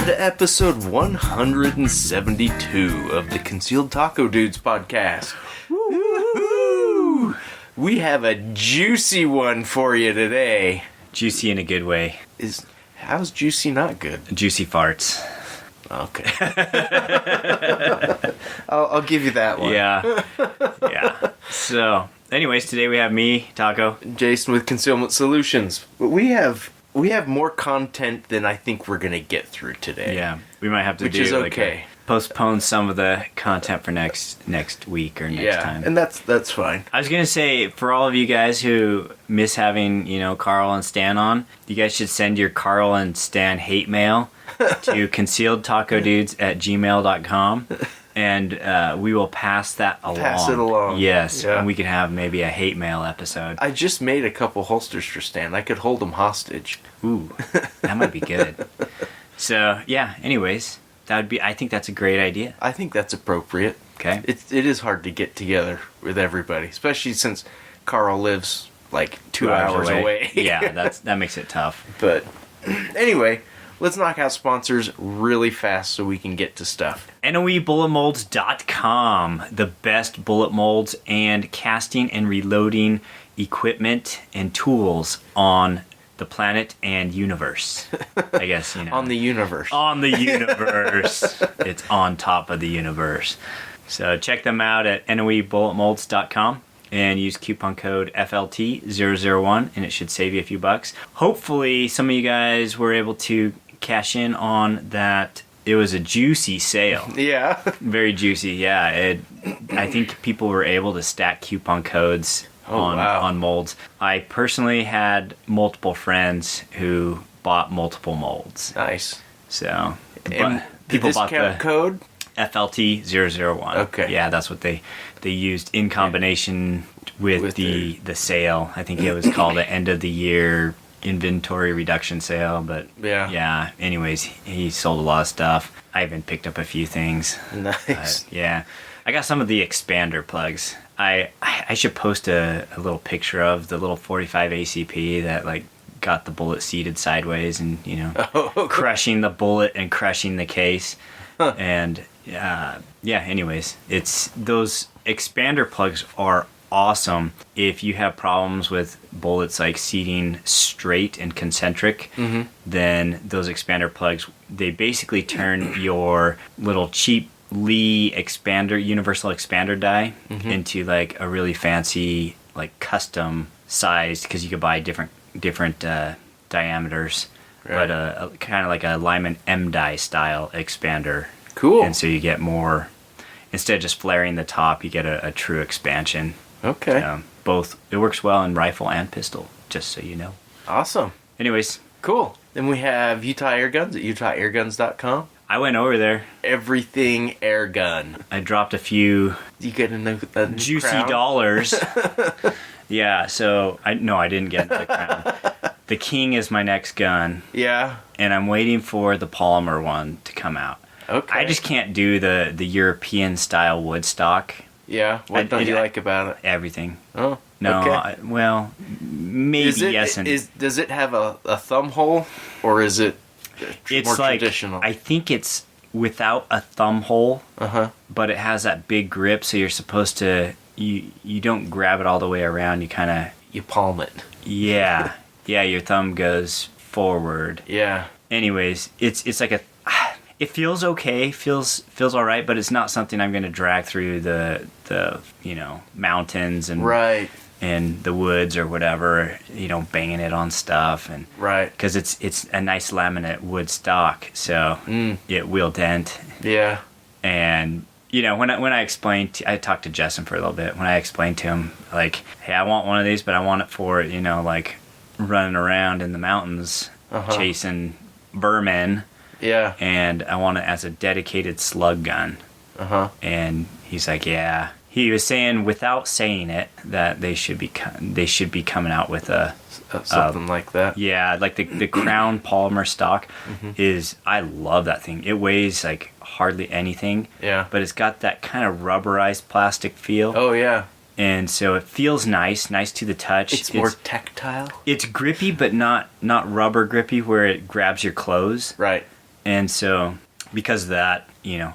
to episode 172 of the Concealed Taco Dudes podcast. Woo-hoo! We have a juicy one for you today. Juicy in a good way. How's juicy not good? Juicy farts. Okay. I'll give you that one. Yeah. So, anyways, today we have me, Taco. Jason with Concealment Solutions. But we have more content than I think we're going to get through today. Yeah. We might have to postpone some of the content for next week or next time. And that's fine. I was going to say, for all of you guys who miss having, Carl and Stan on, you guys should send your Carl and Stan hate mail to concealedtacodudes@gmail.com, and we will pass that along. Pass it along. Yes, yeah. And we could have maybe a hate mail episode. I just made a couple holsters for Stan. I could hold him hostage. Ooh, that might be good. So, yeah, anyways, I think that's a great idea. I think that's appropriate. Okay. It is hard to get together with everybody, especially since Carl lives like 2 hours away. Yeah, that makes it tough. But anyway, let's knock out sponsors really fast so we can get to stuff. NOEBulletMolds.com, the best bullet molds and casting and reloading equipment and tools on the planet and universe. I guess, On the universe. On the universe. It's on top of the universe. So check them out at NOEBulletMolds.com and use coupon code FLT001 and it should save you a few bucks. Hopefully some of you guys were able to cash in on that. It was a juicy sale. Yeah. Very juicy, yeah. I think people were able to stack coupon codes on molds. I personally had multiple friends who bought multiple molds. Nice. So, people bought the code FLT001. Okay. Yeah, that's what they used in combination with the sale. I think it was called the end of the year inventory reduction sale, but yeah. Anyways, he sold a lot of stuff. I even picked up a few things. Nice. But, yeah. I got some of the expander plugs. I should post a little picture of the little 45 ACP that got the bullet seated sideways and crushing the bullet and crushing the case. Huh. And anyways, it's those expander plugs are awesome if you have problems with bullets seating straight and concentric. Mm-hmm. Then those expander plugs, they basically turn your little cheap Lee universal expander die into a really fancy custom sized, because you could buy different diameters, right. But kind of like a Lyman M die style expander. Cool. And so you get more, instead of just flaring the top, you get a true expansion. Okay. Both, it works well in rifle and pistol, just so you know. Awesome. Anyways. Cool. Then we have Utah Air Guns at utahairguns.com. I went over there. Everything air gun. I dropped a few juicy crown? Dollars. Yeah, so I didn't get the crown. The King is my next gun. Yeah. And I'm waiting for the polymer one to come out. Okay. I just can't do the European style wood stock. Yeah. What don't you like about it? Everything. Oh. No. Okay. Maybe yes and does it have a thumb hole, or is it more traditional? I think it's without a thumb hole. But it has that big grip, so you're supposed to you don't grab it all the way around. You kind of palm it. Yeah. Yeah, your thumb goes forward. Yeah. Anyways, it's like it feels okay, feels all right, but it's not something I'm going to drag through the mountains and right. and the woods or whatever, banging it on stuff and right, because it's a nice laminate wood stock, so it will dent. Yeah. And when I explained, I talked to Justin for a little bit. When I explained to him hey, I want one of these, but I want it for running around in the mountains chasing vermin. Yeah. And I want it as a dedicated slug gun. And he's like, yeah. He was saying, without saying it, that they should be coming out with something like that. Yeah, the Crown polymer stock is. I love that thing. It weighs hardly anything. Yeah. But it's got that kind of rubberized plastic feel. Oh yeah. And so it feels nice to the touch. It's more tactile. It's grippy, but not rubber grippy where it grabs your clothes. Right. And so because of that,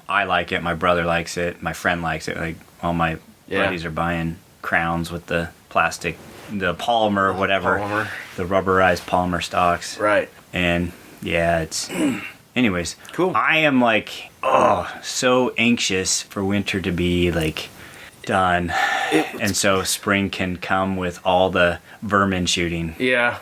I like it, my brother likes it, my friend likes it. Like all my buddies are buying crowns with the plastic, the polymer, whatever, the rubberized polymer stocks. Right. And yeah, it's anyways, cool. I am like, so anxious for winter to be like done. And so spring can come with all the vermin shooting. Yeah.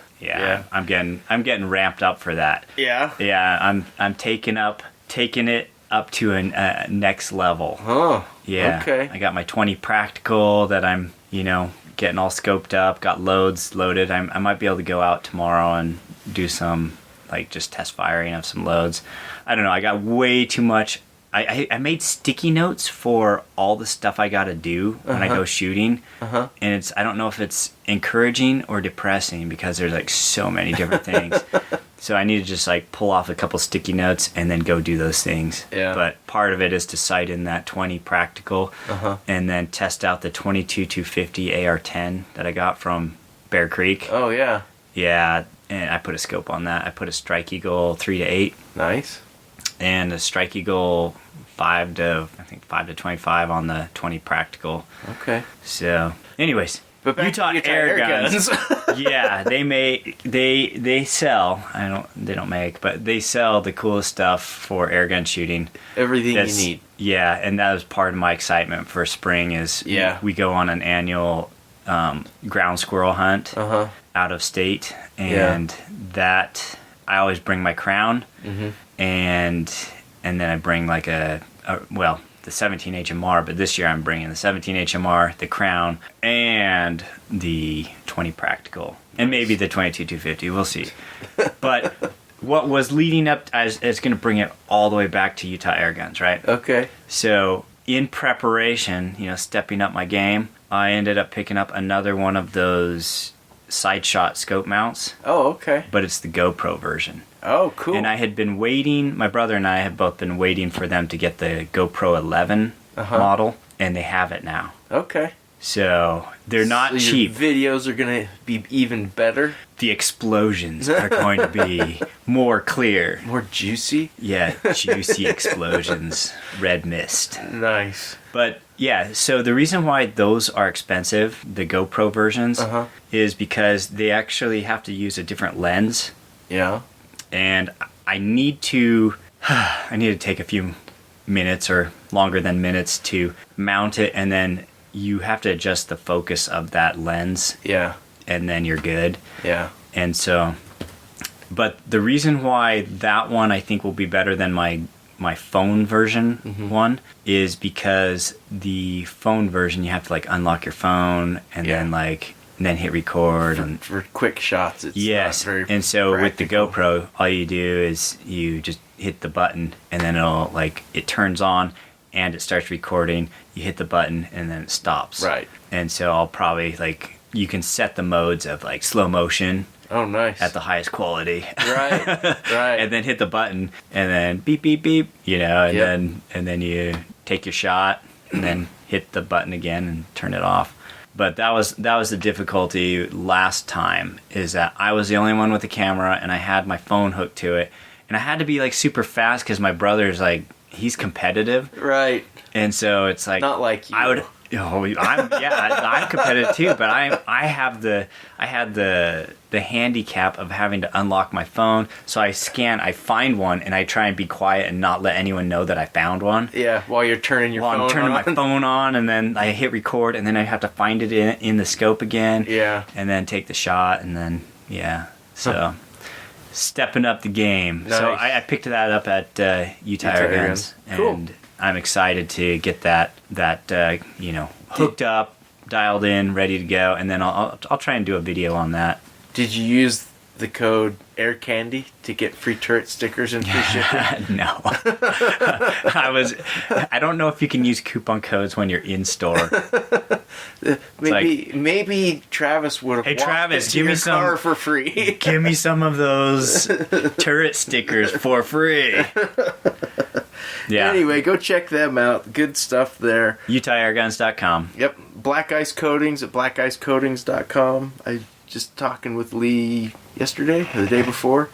I'm getting ramped up for that. Yeah. I'm taking it up to a next level. Oh. Yeah. Okay. I got my 20 practical that I'm getting all scoped up, got loads loaded. I might be able to go out tomorrow and do some like just test firing of some loads. I don't know, I got way too much. I made sticky notes for all the stuff I gotta do when I go shooting, and I don't know if it's encouraging or depressing because there's like so many different things. So I need to just like pull off a couple sticky notes and then go do those things. Yeah. But part of it is to sight in that 20 practical, and then test out the 22-250 AR-10 that I got from Bear Creek. Oh yeah. Yeah, and I put a scope on that. I put a Strike Eagle 3-8. Nice. And a Strike Eagle 5 to 25 on the 20 practical. Okay. So, anyways, but back Utah to air guns. Yeah, they sell. They don't make, but they sell the coolest stuff for air gun shooting. Everything you need. Yeah, and that was part of my excitement for spring. Is we go on an annual ground squirrel hunt out of state, and that I always bring my crown. And then I bring like the 17 HMR, but this year I'm bringing the 17 HMR, the crown, and the 20 practical, and maybe the 22-250. We'll see. But what was leading up, it's going to bring it all the way back to Utah air guns, right? Okay. So in preparation, stepping up my game, I ended up picking up another one of those side shot scope mounts. Oh, okay. But it's the GoPro version. Oh, cool. And I had been waiting, my brother and I have both been waiting for them to get the GoPro 11 model, and they have it now. Okay. So they're not cheap. Videos are going to be even better. The explosions are going to be more clear. More juicy? Yeah, juicy explosions. Red mist. Nice. But yeah, so the reason why those are expensive, the GoPro versions, is because they actually have to use a different lens. Yeah. And I need to take a few minutes or longer than minutes to mount it, and then you have to adjust the focus of that lens. Yeah. And then you're good. Yeah. And so, but the reason why that one I think will be better than my phone version one is because the phone version you have to like unlock your phone and then hit record for quick shots. It's not very and so practical. With the GoPro, all you do is you just hit the button and then it turns on and it starts recording. You hit the button and then it stops. Right. And so I'll probably you can set the modes of slow motion. Oh, nice. At the highest quality. Right. Right. And then hit the button and then beep beep beep, and then you take your shot and then hit the button again and turn it off. But that was the difficulty last time, is that I was the only one with the camera and I had my phone hooked to it, and I had to be super fast because my brother's he's competitive, right? And so it's not like you. I'm competitive too, but I had the handicap of having to unlock my phone. So I find one, and I try and be quiet and not let anyone know that I found one. Yeah, while you're turning your phone on. I'm turning my phone on, and then I hit record, and then I have to find it in the scope again. Yeah. And then take the shot, and then, so stepping up the game. Nice. So I picked that up at Utah Air Guns. Cool. And I'm excited to get that hooked up, dialed in, ready to go, and then I'll try and do a video on that. Did you use the code AirCandy to get free turret stickers and free shipping? No. I don't know if you can use coupon codes when you're in store. Maybe Travis would have. Hey Travis, give me some car for free. Give me some of those turret stickers for free. Yeah. Anyway, go check them out. Good stuff there. UtahAirGuns.com. Yep. Black Ice Coatings at blackicecoatings.com. I just talking with Lee yesterday or the day before.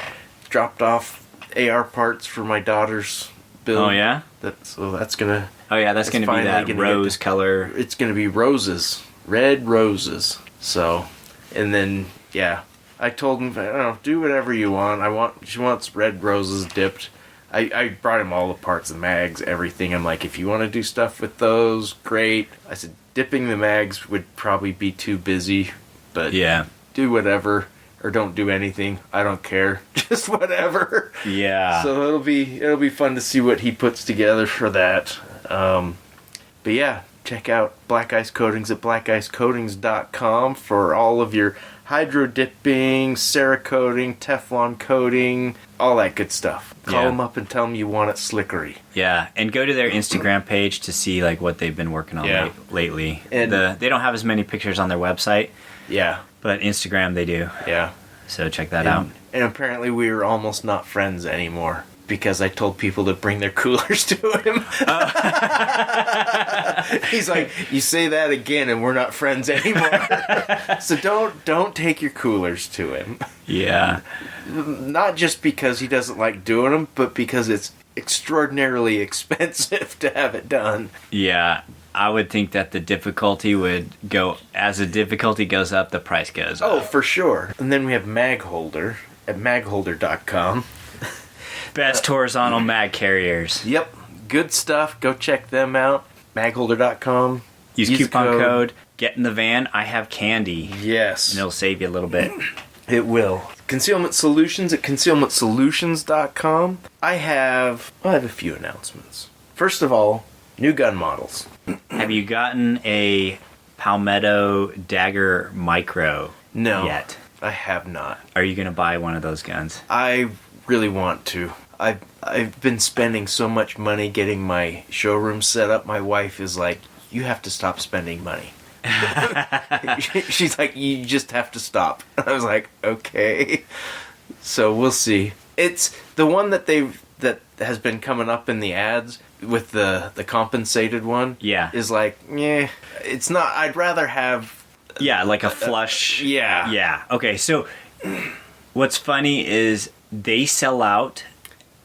Dropped off AR parts for my daughter's build. Oh yeah. That's gonna. Oh yeah, that's gonna be that rose color. It's gonna be roses, red roses. So, and then yeah, I told him, I don't know, do whatever you want. She wants red roses dipped. I brought him all the parts, the mags, everything. I'm like, if you want to do stuff with those, great. I said, dipping the mags would probably be too busy, but yeah, do whatever. Or don't do anything. I don't care. Just whatever. Yeah. So it'll be fun to see what he puts together for that. But yeah, check out Black Ice Coatings at blackicecoatings.com for all of your hydro dipping, Cerakoting, Teflon coating, all that good stuff. Call them up and tell them you want it slickery. Yeah, and go to their Instagram page to see like what they've been working on lately. And they don't have as many pictures on their website. Yeah. But Instagram they do. Yeah. So check that out. And apparently we were almost not friends anymore because I told people to bring their coolers to him. He's like, you say that again and we're not friends anymore. So don't take your coolers to him. Yeah. Not just because he doesn't like doing them, but because it's extraordinarily expensive to have it done. Yeah. I would think that the difficulty would go, as the difficulty goes up, the price goes up. Oh, for sure. And then we have Mag Holder at magholder.com. Best horizontal mag carriers. Yep. Good stuff. Go check them out. Magholder.com. Use coupon code Get in the Van. I have candy. Yes. And it'll save you a little bit. It will. Concealment Solutions at concealmentsolutions.com. I have a few announcements. First of all, new gun models. Have you gotten a Palmetto Dagger Micro yet? I have not. Are you going to buy one of those guns? I really want to. I've been spending so much money getting my showroom set up. My wife is like, you have to stop spending money. She's like, you just have to stop. I was like, okay. So we'll see. It's the one that has been coming up in the ads with the compensated one. Yeah. Is like, yeah, it's not. I'd rather have. Yeah, like a flush. Yeah. Yeah. Okay, so what's funny is they sell out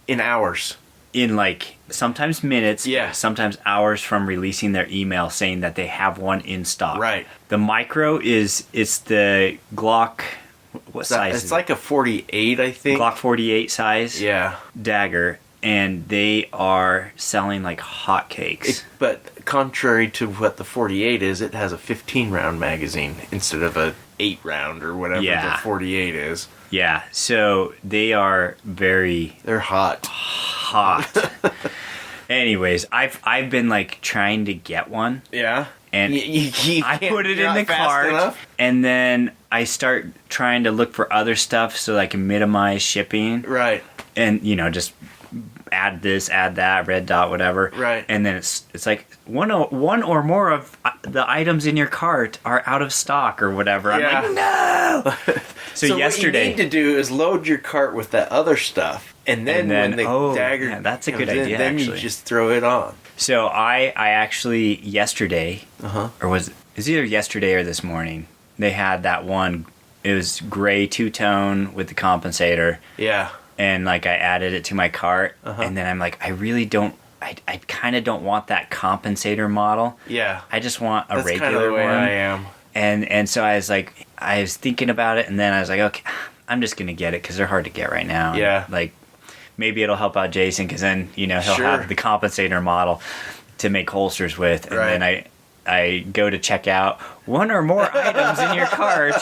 in hours. In like sometimes minutes, sometimes hours from releasing their email saying that they have one in stock. Right. The micro it's the Glock. What size? It's like a 48, I think. Glock 48 size. Yeah. Dagger, and they are selling like hotcakes. But contrary to what the 48 is, it has a 15 round magazine instead of a 8 round or whatever the 48 is. Yeah. So they are they're hot. Anyways, I've been like trying to get one. Yeah. And I put it in the cart, and then I start trying to look for other stuff so I can minimize shipping. Right. And just add this, add that, red dot, whatever. Right. And then it's like one or more of the items in your cart are out of stock or whatever. I'm like, no. So yesterday, what you need to do is load your cart with that other stuff, and then when the dagger that's a good idea. Then actually, you just throw it on. So I actually yesterday, or was it either yesterday or this morning? They had that one. It was gray 2-tone with the compensator. Yeah. And like I added it to my cart, and then I'm like, I really don't. I kind of don't want that compensator model. Yeah. I just want a regular one. That's kind of the way one. I am. And so I was thinking about it, and then I was like, okay, I'm just gonna get it because they're hard to get right now. Yeah. And like maybe it'll help out Jason because then he'll have the compensator model to make holsters with, and then I go to check out, one or more items in your cart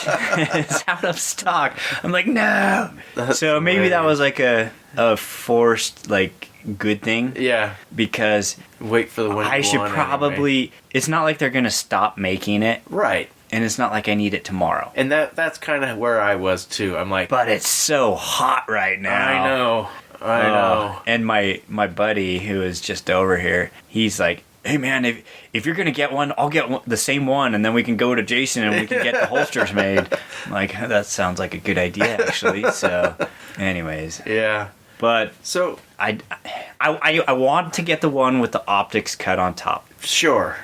is out of stock. I'm like, no. So maybe that was like a forced like good thing. Yeah. Because wait for the one. I should probably. Anyway. It's not like they're gonna stop making it. Right. And it's not like I need it tomorrow. And that's kind of where I was too. I'm like, but it's so hot right now. I know. And my buddy who is just over here, he's like, hey man, if you're gonna get one, I'll get the same one, and then we can go to Jason and we can get the holsters made. I'm like, that sounds like a good idea actually. So, anyways, yeah. But so I want to get the one with the optics cut on top. Sure.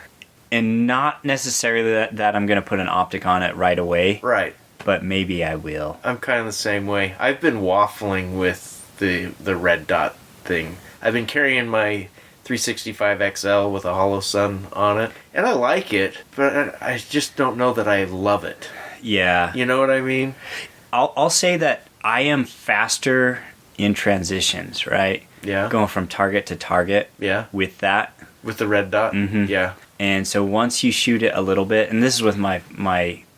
And not necessarily that I'm gonna put an optic on it right away. Right. But maybe I will. I'm kind of the same way. I've been waffling with the red dot thing. I've been carrying my 365 XL with a hollow sun on it, and I like it, but I just don't know that I love it. Yeah. You know what I mean? I'll say that I am faster in transitions, right? Yeah. Going from target to target. Yeah. With that. With the red dot? Mm-hmm. Yeah. And so once you shoot it a little bit, and this is with my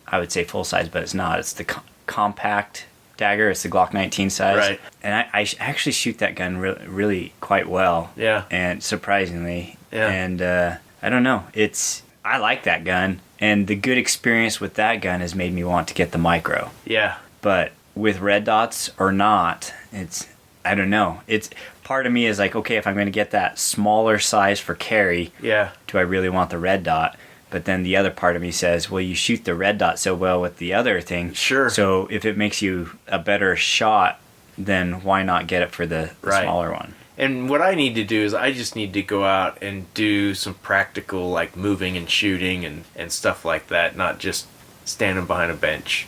I would say full size, but it's not. It's the compact dagger. It's the Glock 19 size. Right. And I actually shoot that gun really quite well. Yeah. And surprisingly. Yeah. And I don't know. I like that gun. And the good experience with that gun has made me want to get the micro. Yeah. But with red dots or not, I don't know. It's part of me is like, okay, if I'm going to get that smaller size for carry, yeah, do I really want the red dot? But then the other part of me says, well, you shoot the red dot so well with the other thing. Sure. So if it makes you a better shot, then why not get it for the smaller one? And what I need to do is I just need to go out and do some practical, like, moving and shooting and stuff like that, not just standing behind a bench,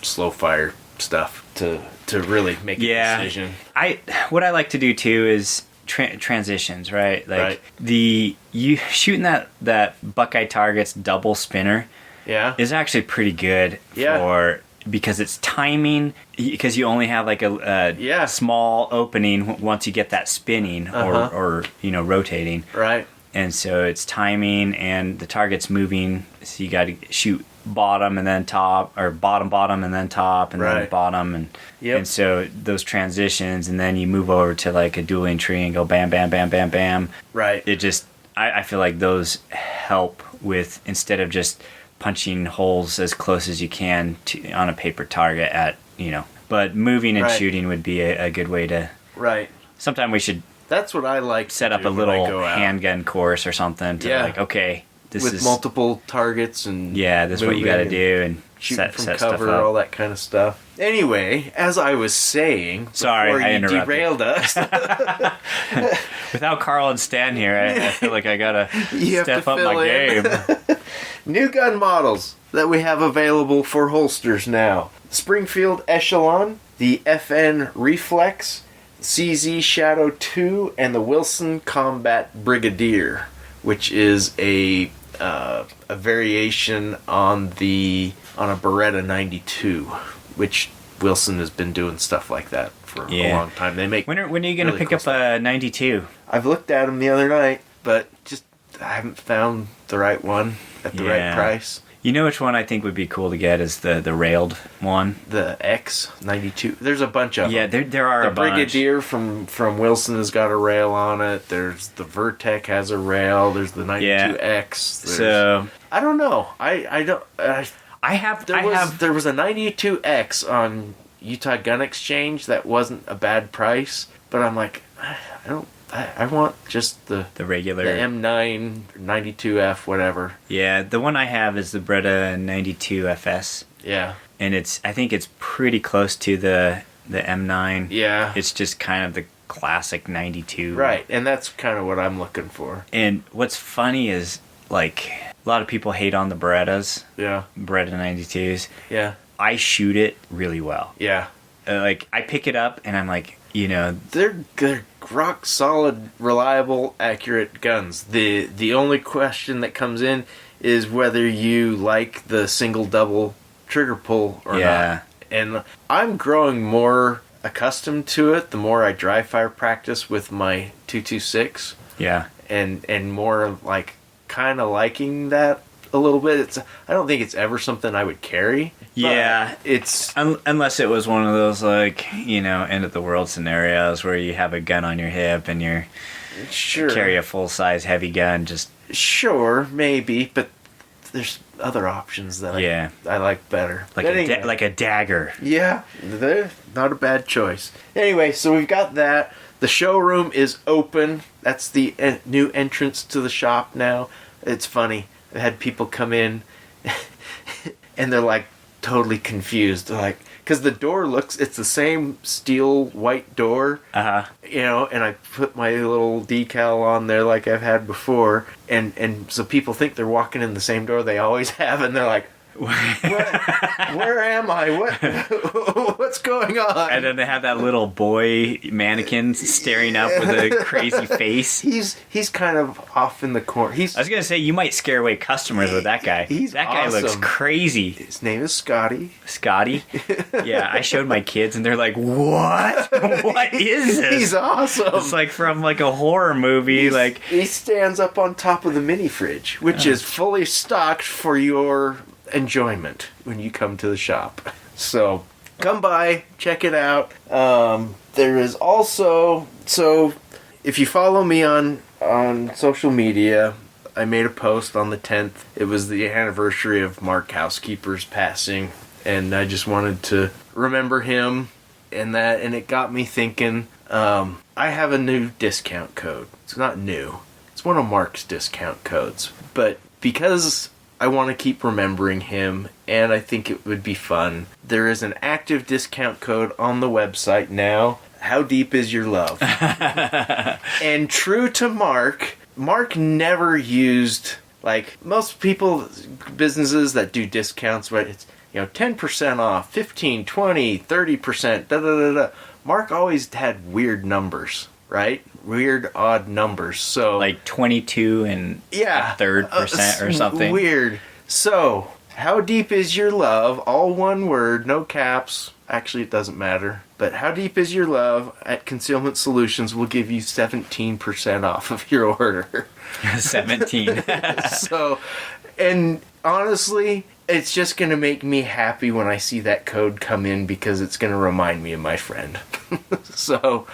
slow fire stuff to really make a decision. What I like to do too is transitions, right? Like right. You shooting that Buckeye Targets double spinner is actually pretty good because it's timing, because you only have like a small opening once you get that spinning or rotating. Right. And so it's timing and the target's moving, so you got to shoot bottom and then top, or bottom and then top and then bottom, and so those transitions, and then you move over to like a dueling tree and go bam bam bam bam bam. Right. It just I feel like those help with, instead of just punching holes as close as you can on a paper target but moving and shooting would be a good way to. Right. Sometime we should. That's what I like. Set up a little handgun course or something to like, okay, this with is multiple targets and this is what you got to do, and shooting from set cover, stuff up. all that kind of stuff. Anyway, as I was saying, sorry, before I you interrupted. Derailed us. Without Carl and Stan here, I feel like I gotta step up my in. game. New gun models that we have available for holsters now: Springfield Echelon, the FN Reflex, CZ Shadow 2, and the Wilson Combat Brigadier, which is a variation on a Beretta 92, which Wilson has been doing stuff like that for a long time. They make. When are you going to pick up a 92? I've looked at them the other night, but just I haven't found the right one at the right price. You know which one I think would be cool to get is the railed one? The X92. There's a bunch of them. Yeah, there are a bunch. The Brigadier from Wilson has got a rail on it. There's the Vertec has a rail. There's the 92X. So I don't know. I don't. There was a 92X on Utah Gun Exchange that wasn't a bad price, but I'm like, I want just the regular, the M9 92F, whatever. Yeah, the one I have is the Beretta 92FS. Yeah, and I think it's pretty close to the M9. Yeah, it's just kind of the classic 92. Right, and that's kind of what I'm looking for. And what's funny is, like, a lot of people hate on the Berettas. Yeah, Beretta 92s. Yeah, I shoot it really well. Yeah, like I pick it up and I'm like, they're rock solid, reliable, accurate guns. The only question that comes in is whether you like the single double trigger pull or not. And I'm growing more accustomed to it the more I dry fire practice with my 226. Yeah. And more like kind of liking that a little bit. I don't think it's ever something I would carry. Yeah, it's unless it was one of those like end of the world scenarios where you have a gun on your hip and you're carry a full size heavy gun. Just maybe, but there's other options that I like better. Like like a dagger. Yeah, they're not a bad choice. Anyway, so we've got that. The showroom is open. That's the new entrance to the shop now. It's funny. I had people come in and they're like totally confused. They're like, because the door it's the same steel white door. And I put my little decal on there like I've had before. And so people think they're walking in the same door they always have. And they're like, Where am I? What's going on? And then they have that little boy mannequin staring up with a crazy face. He's kind of off in the corner. I was gonna say you might scare away customers with that guy. That guy looks awesome. crazy. His name is Scotty. Scotty. Yeah, I showed my kids and they're like, "What? What is this?" He's awesome. It's like from like a horror movie. He stands up on top of the mini fridge, which is fully stocked for your enjoyment when you come to the shop. So come by, check it out. There is also, so if you follow me on social media, I made a post on the 10th. It was the anniversary of Mark Housekeeper's passing, and I just wanted to remember him and it got me thinking. I have a new discount code. It's not new. It's one of Mark's discount codes, but because I want to keep remembering him, and I think it would be fun, there is an active discount code on the website now. How deep is your love? And true to Mark never used, like most people, businesses that do discounts, right? It's, 10% off, 15, 20, 30%, da da da da. Mark always had weird numbers, right? Weird, odd numbers. So like 22 and a third percent or something. Weird. So, how deep is your love? All one word, no caps. Actually, it doesn't matter. But how deep is your love at Concealment Solutions will give you 17% off of your order. 17. So, and honestly, it's just going to make me happy when I see that code come in because it's going to remind me of my friend. So,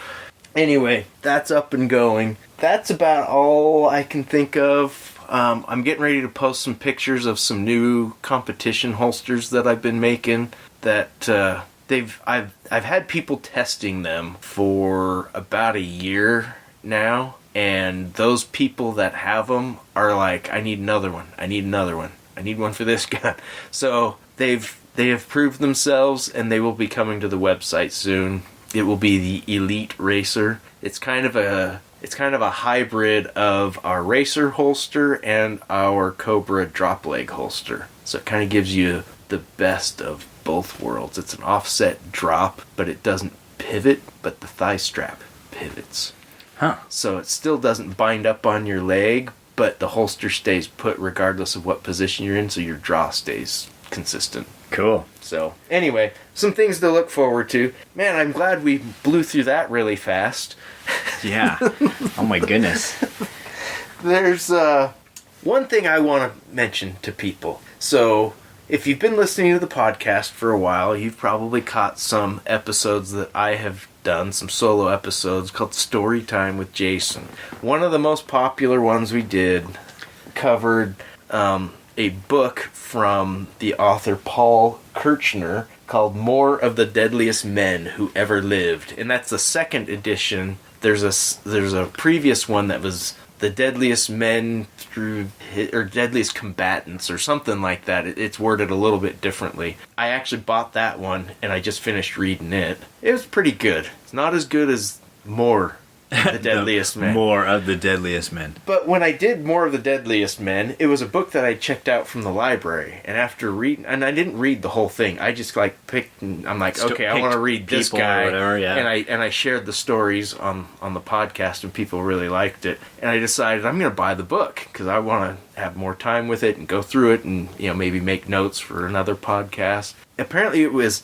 anyway, that's up and going. That's about all I can think of. I'm getting ready to post some pictures of some new competition holsters that I've been making. That I've had people testing them for about a year now, and those people that have them are like, I need another one. I need another one. I need one for this gun. So they have proved themselves, and they will be coming to the website soon. It will be the Elite Racer. It's kind of a hybrid of our Racer holster and our Cobra drop leg holster. So it kind of gives you the best of both worlds. It's an offset drop, but it doesn't pivot, but the thigh strap pivots. Huh. So it still doesn't bind up on your leg, but the holster stays put regardless of what position you're in, so your draw stays consistent. Cool. So, anyway, some things to look forward to. Man, I'm glad we blew through that really fast. Yeah. Oh my goodness. There's one thing I want to mention to people. So, if you've been listening to the podcast for a while, you've probably caught some episodes that I have done, some solo episodes called Story Time with Jason. One of the most popular ones we did covered a book from the author Paul Kirchner called More of the Deadliest Men Who Ever Lived. And that's the second edition. There's a previous one that was The Deadliest Men or Deadliest Combatants or something like that. It's worded a little bit differently. I actually bought that one and I just finished reading it. It was pretty good. It's not as good as More The Deadliest Men. More of the Deadliest Men. But when I did More of the Deadliest Men, it was a book that I checked out from the library. And after reading, and I didn't read the whole thing. I just picked, and I'm like, okay, I want to read this guy. Or whatever, yeah. And I shared the stories on the podcast, and people really liked it. And I decided I'm going to buy the book because I want to have more time with it and go through it and maybe make notes for another podcast. Apparently it was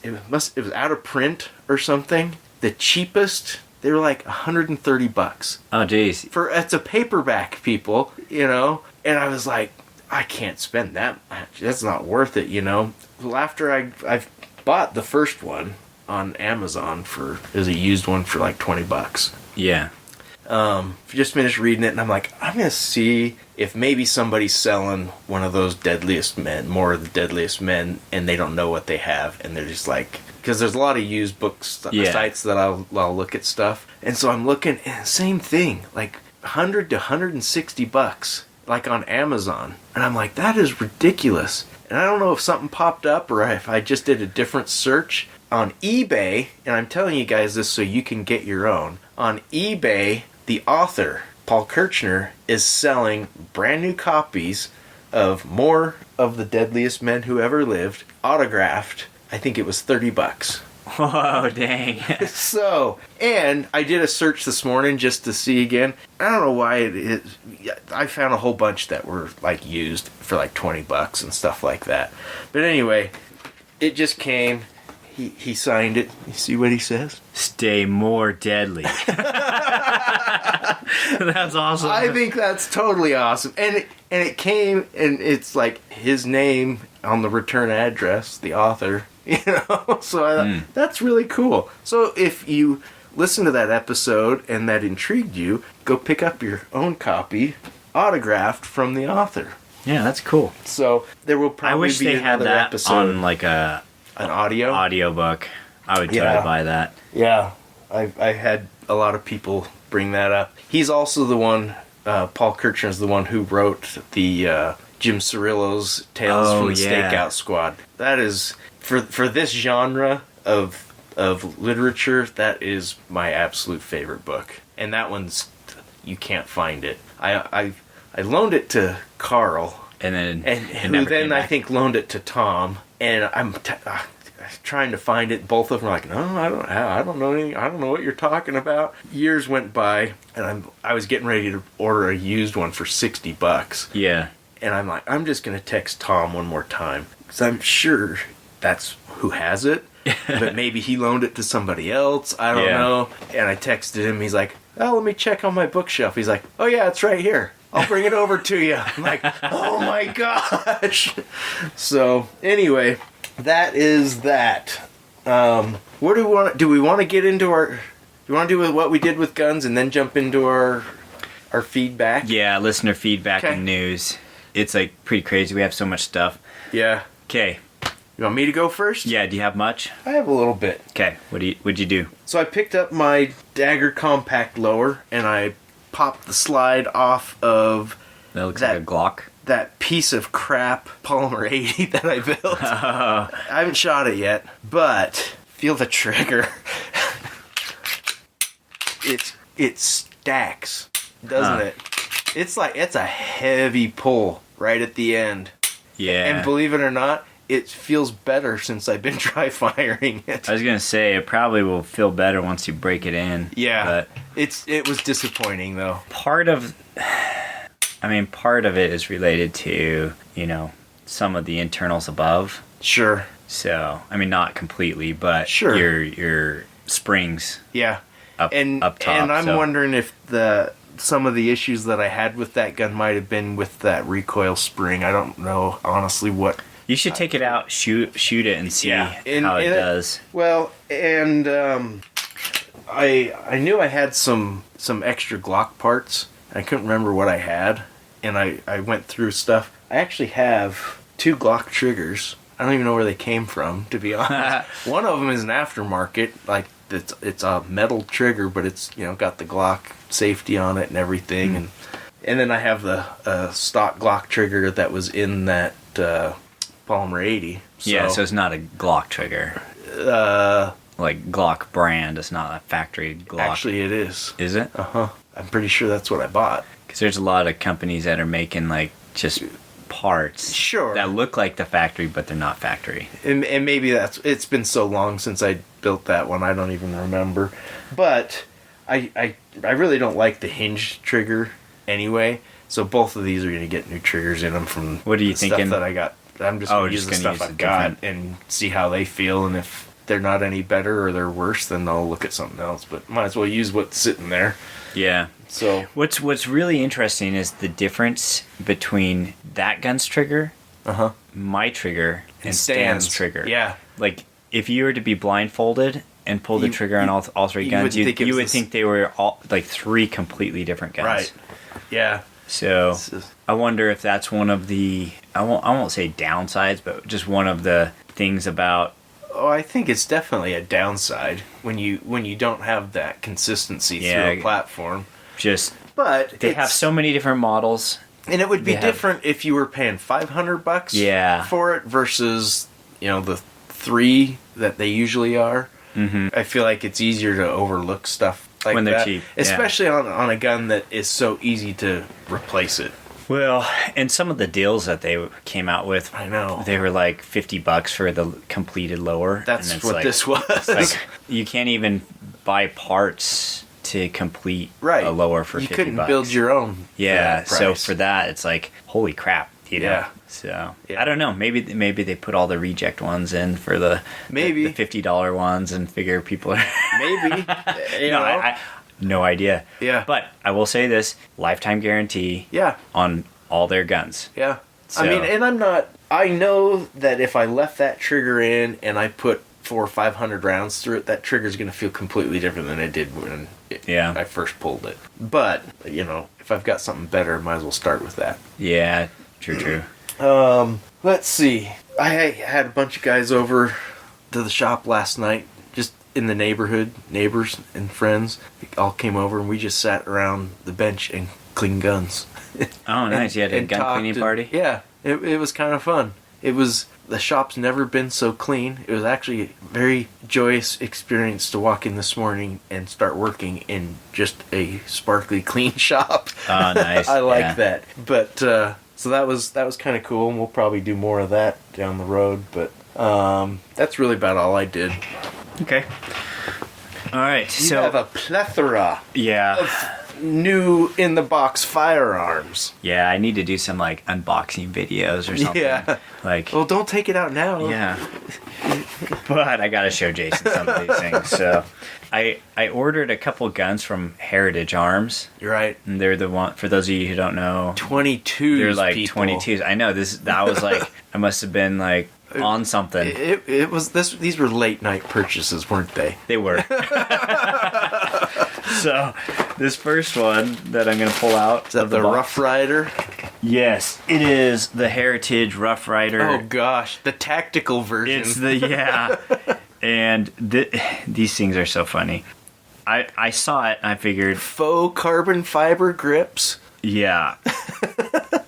out of print or something. The cheapest. They were like $130. Oh, jeez. It's a paperback, people, And I was like, I can't spend that much. That's not worth it, Well, after I've bought the first one on Amazon it was a used one for like $20. Yeah. Just finished reading it, and I'm like, I'm going to see if maybe somebody's selling one of those Deadliest Men, More of the Deadliest Men, and they don't know what they have, and they're just like... Because there's a lot of used sites that I'll look at stuff. And so I'm looking, and same thing, like $100 to $160, like on Amazon. And I'm like, that is ridiculous. And I don't know if something popped up or if I just did a different search. On eBay, and I'm telling you guys this so you can get your own. On eBay, the author, Paul Kirchner, is selling brand new copies of More of the Deadliest Men Who Ever Lived, autographed. I think it was $30. Whoa, dang. So, and I did a search this morning just to see again. I don't know why it is. I found a whole bunch that were like used for like $20 and stuff like that. But anyway, it just came. He signed it. You see what he says? Stay more deadly. That's awesome. I think that's totally awesome. And it came, and it's like his name on the return address, the author. You know, so that's really cool. So if you listen to that episode and that intrigued you, go pick up your own copy, autographed from the author. Yeah, that's cool. So there will probably I wish be they had another that episode on like an audiobook. I would totally buy that. Yeah, I had a lot of people bring that up. He's also the one. Paul Kirchner's the one who wrote the Jim Cirillo's Tales from the Stakeout Squad. That is for this genre of literature. That is my absolute favorite book, and that one's you can't find it. I loaned it to Carl, and who then I think loaned it to Tom, and I'm trying to find it. Both of them are like, no, I don't know anything. I don't know what you're talking about. Years went by, and I was getting ready to order a used one for $60. Yeah. And I'm like, I'm just going to text Tom one more time, because I'm sure that's who has it, but maybe he loaned it to somebody else. I don't know. And I texted him. He's like, oh, let me check on my bookshelf. He's like, oh yeah, it's right here. I'll bring it over to you. I'm like, oh my gosh. So anyway, that is that. What do we want? Do we want to get into our? Do you want to do what we did with guns and then jump into our feedback? Yeah, listener feedback and news. It's like pretty crazy. We have so much stuff. Yeah. Okay. You want me to go first? Yeah. Do you have much? I have a little bit. Okay. What'd you do? So I picked up my Dagger compact lower and I popped the slide off of That looks like a Glock. That piece of crap Polymer 80 that I built. I haven't shot it yet, but feel the trigger. It stacks, doesn't it? It's a heavy pull right at the end. Yeah. And believe it or not, it feels better since I've been dry firing it. I was gonna say it probably will feel better once you break it in. Yeah. But it was disappointing though. Part of it is related to, some of the internals above. Sure. So, not completely, but sure. your springs. Yeah. Up top. And I'm wondering if some of the issues that I had with that gun might have been with that recoil spring. I don't know honestly what. You should take it out, shoot it, and see how it does. Well, and I knew I had some extra Glock parts. I couldn't remember what I had, and I went through stuff. I actually have 2 Glock triggers. I don't even know where they came from, to be honest. One of them is an aftermarket, like it's a metal trigger, but it's got the Glock safety on it and everything, and then I have the stock Glock trigger that was in that Polymer 80. So it's not a Glock trigger. Like Glock brand, it's not a factory Glock. Actually, it is. Is it? I'm pretty sure that's what I bought. Because there's a lot of companies that are making like just parts that look like the factory, but they're not factory. And maybe it's been so long since I built that one, I don't even remember. But I really don't like the hinge trigger anyway. So both of these are going to get new triggers in them from what are you thinking? Stuff that I got. I'm just going to use the stuff I got and see how they feel, and if they're not any better or they're worse, then I'll look at something else. But might as well use what's sitting there. Yeah. So what's really interesting is the difference between that gun's trigger, my trigger, and Stan's trigger. Yeah. Like if you were to be blindfolded and pull the trigger on all 3 guns, you would think they were all like 3 completely different guns. Right. Yeah. So I wonder if that's one of the I won't say downsides, but just one of the things about. Oh, I think it's definitely a downside when you don't have that consistency through a platform. But they have so many different models, and it would be different if you were paying $500 for it versus the 3 that they usually are. Mm-hmm. I feel like it's easier to overlook stuff like when they're that, cheap, especially on a gun that is so easy to replace it. Well, and some of the deals that they came out with, I know. they were like $50 for the completed lower. That's and it's what like, this was. It's like you can't even buy parts to complete right. a lower for $50. You couldn't build your own. Yeah, for that so price. for that, it's like, holy crap. You know? Yeah. So Yeah. I don't know. Maybe they put all the reject ones in for the Maybe. the $50 ones and figure people are Maybe. You no, know? I no idea. Yeah. But I will say this: lifetime guarantee. Yeah. On all their guns. Yeah. So- I mean, and I'm not. I know that if I left that trigger in and I put 400 or 500 rounds through it, that trigger's going to feel completely different than it did when I first pulled it. But if I've got something better, I might as well start with that. Yeah. True. Let's see. I had a bunch of guys over to the shop last night, just in the neighborhood, neighbors and friends. They all came over and we just sat around the bench and cleaned guns. Oh, nice! You had a and gun talked cleaning and- party. Yeah, it was kind of fun. The shop's never been so clean. It was actually a very joyous experience to walk in this morning and start working in just a sparkly clean shop. Oh, nice! I like Yeah. that. But so that was kind of cool, and we'll probably do more of that down the road. But that's really about all I did. Okay. All right. You So have a plethora yeah. of new in the box firearms. Yeah, I need to do some like unboxing videos or something. Yeah. Like Well, don't take it out now. yeah. But I gotta show Jason some of these things. So I ordered a couple guns from Heritage Arms. You're right. And they're the one for those of you who don't know. 22s. They're like people. 22s. I know that was like I must have been like on something. It was this. These were late night purchases, weren't they? They were. So this first one that I'm gonna pull out Is that of the box- Rough Rider? Yes, it is the Heritage Rough Rider. Oh gosh, the tactical version. It's the yeah, and these things are so funny. I saw it and I figured faux carbon fiber grips yeah,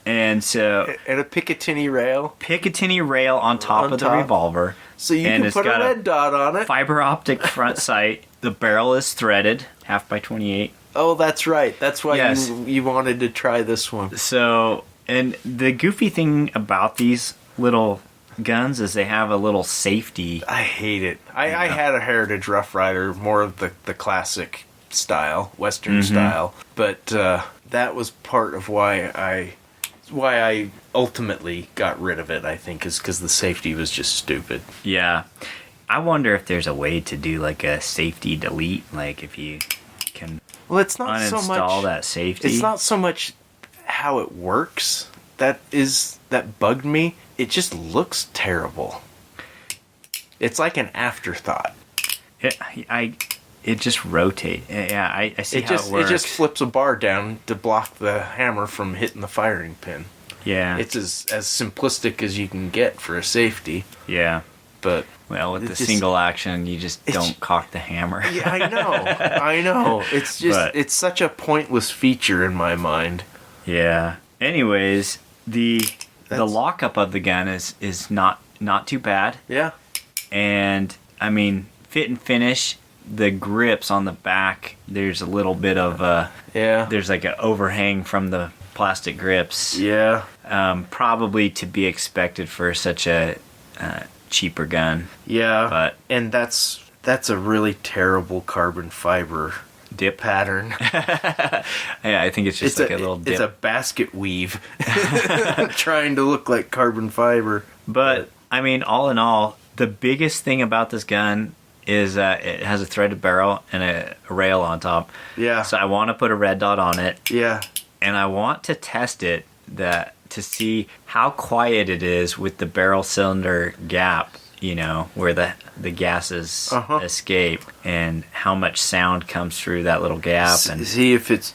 and so and a Picatinny rail, Picatinny rail on top On of the top. revolver. so you And can it's put a got a red dot on it. Fiber optic front sight. The barrel is threaded, 1/2x28. Oh, that's right. That's why Yes. you wanted to try this one. So, and the goofy thing about these little guns is they have a little safety. I hate it. I had a Heritage Rough Rider, more of the classic style, Western style, but that was part of why I ultimately got rid of it. I think is because the safety was just stupid. Yeah. I wonder if there's a way to do like a safety delete, like if you can Well, it's not so uninstall much. that safety. It's not so much how it works that bugged me. It just looks terrible. It's like an afterthought. It just rotates. Yeah, I see how it works. It just flips a bar down to block the hammer from hitting the firing pin. Yeah. It's as simplistic as you can get for a safety, Yeah. but Well, with It the just- single action, you just don't cock the hammer. yeah, I know. It's just But- it's such a pointless feature in my mind. Yeah. Anyways, the That's- lockup of the gun is not too bad, Yeah. and I mean fit and finish. The grips on the back, there's a little bit of Yeah. there's like an overhang from the plastic grips. Yeah. Probably to be expected for such a cheaper gun. Yeah. But and that's a really terrible carbon fiber dip. pattern. Yeah, I think it's just like a little dip. It's a basket weave trying to look like carbon fiber. But I mean, all in all, the biggest thing about this gun is it has a threaded barrel and a rail on top. Yeah. So I want to put a red dot on it, Yeah. and I want to test it to see how quiet it is with the barrel cylinder gap. You know, where the gases escape, and how much sound comes through that little gap, and See if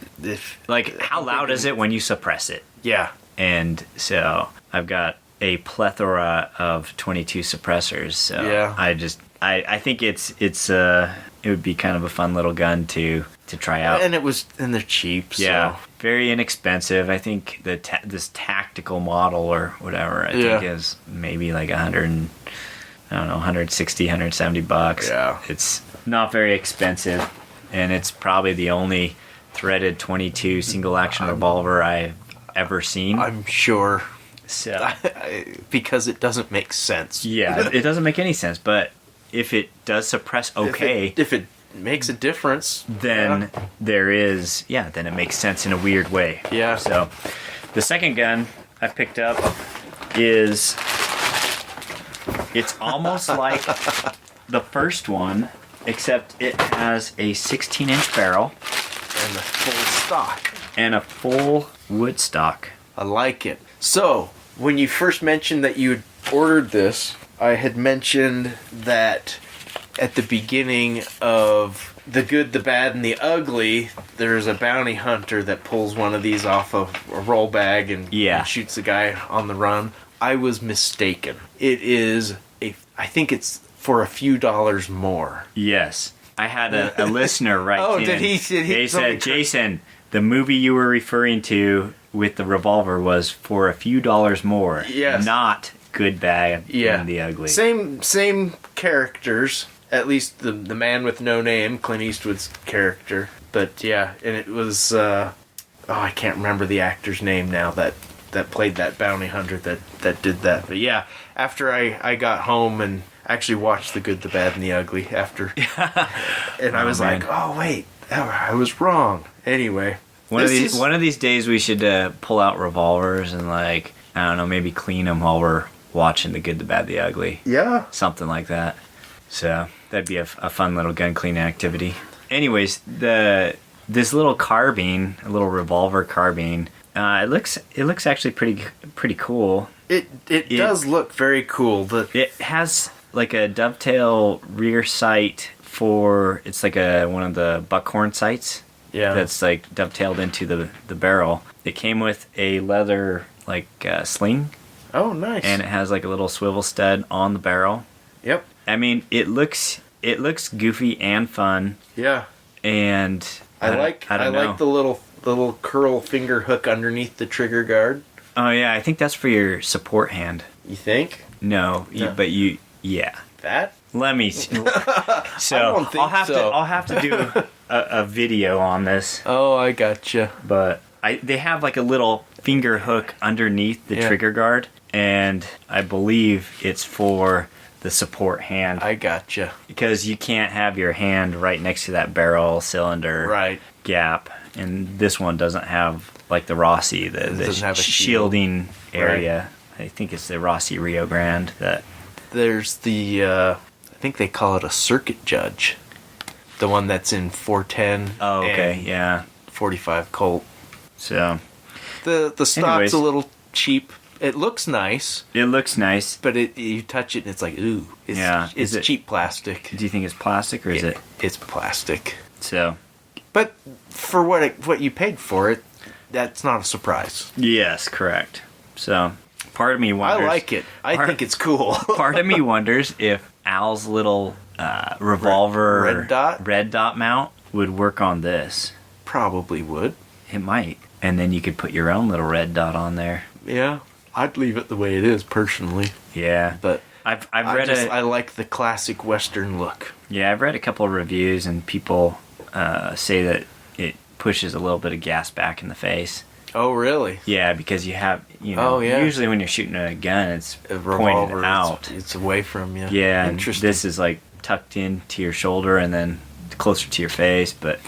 like how loud is it when you suppress it. Yeah. And so I've got a plethora of 22 suppressors. So Yeah. I think it would be kind of a fun little gun to try out. And they're cheap. Yeah, So. very inexpensive. I think this tactical model or whatever I think is maybe like 160, 170 bucks. Yeah. It's not very expensive, and it's probably the only threaded 22 single action revolver I ever seen. I'm sure. So Because it doesn't make sense. yeah, it doesn't make any sense. But if it does suppress okay, If it makes a difference, then then it makes sense in a weird way. Yeah. So the second gun I picked up is, it's almost like the first one, except it has a 16-inch barrel and the full stock. and a full wood stock. I like it. So, when you first mentioned that you had ordered this, I had mentioned that at the beginning of The Good, the Bad, and the Ugly, there's a bounty hunter that pulls one of these off of a roll bag and shoots the guy on the run. I was mistaken. It is I think it's for a few dollars more. Yes. I had a listener write in. Oh, did he? They said, Jason, the movie you were referring to with the revolver was for a few dollars more. Yes. Not Good, Bad, and the Ugly. Same characters. At least the man with no name, Clint Eastwood's character. But yeah, and it was I can't remember the actor's name now that played that bounty hunter that did that. But yeah, after I got home and actually watched The Good, the Bad, and the Ugly after, and I was like, oh wait, I was wrong. Anyway, one of these days we should pull out revolvers and, like, I don't know, maybe clean them while we're watching The Good, the Bad, the Ugly. Yeah, something like that. So that'd be a fun little gun cleaning activity. Anyways, this little carbine, a little revolver carbine, it looks actually pretty cool. It does look very cool. It has like a dovetail rear sight it's like one of the buckhorn sights. Yeah. That's like dovetailed into the barrel. It came with a leather sling. Oh, nice. And it has like a little swivel stud on the barrel. Yep. I mean, it looks goofy and fun. Yeah. And I like the little curl finger hook underneath the trigger guard. Oh yeah, I think that's for your support hand. You think? No. Yeah. That? Let me. So I'll have to do a video on this. Oh, I gotcha. But they have like a little finger hook underneath the trigger guard, and I believe it's for the support hand. I gotcha. Because you can't have your hand right next to that barrel cylinder gap, and this one doesn't have like the Rossi, the shielding area. Right. I think it's the Rossi Rio Grande. There's the I think they call it a circuit judge, the one that's in 410. Oh, okay, yeah. 45 Colt. So the stock's a little cheap. It looks nice. But you touch it and it's like, ooh. It's cheap plastic. Do you think it's plastic or is it? It's plastic. So. But for what you paid for it, that's not a surprise. Yes, correct. So, part of me wonders. I like it. I think it's cool. Part of me wonders if Al's little revolver red dot mount would work on this. Probably would. It might. And then you could put your own little red dot on there. Yeah. I'd leave it the way it is, personally. Yeah. But I like the classic Western look. Yeah, I've read a couple of reviews, and people say that it pushes a little bit of gas back in the face. Oh, really? Yeah, because you have, usually when you're shooting a gun, it's pointed out. It's away from you. Yeah, and this is like tucked into your shoulder and then closer to your face. But